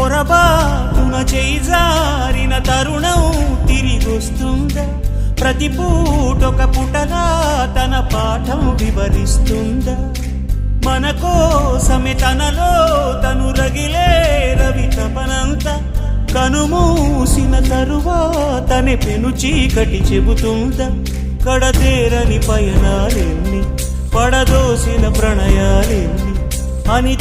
పొరబాటున చేజారిన తరుణం తిరిగొస్తుందా? ప్రతి పూటొక పుటలా తన పాఠం వివరిస్తుందా? మన కోసమే తనలో తను రగిలే రవి తపనంతా కనుమూసిన తరువాతనే పెను చీకటి చెబుతుందా? కడతేరని పయనాలెన్ని, పడదోసిన ప్రణయాలెన్ని అని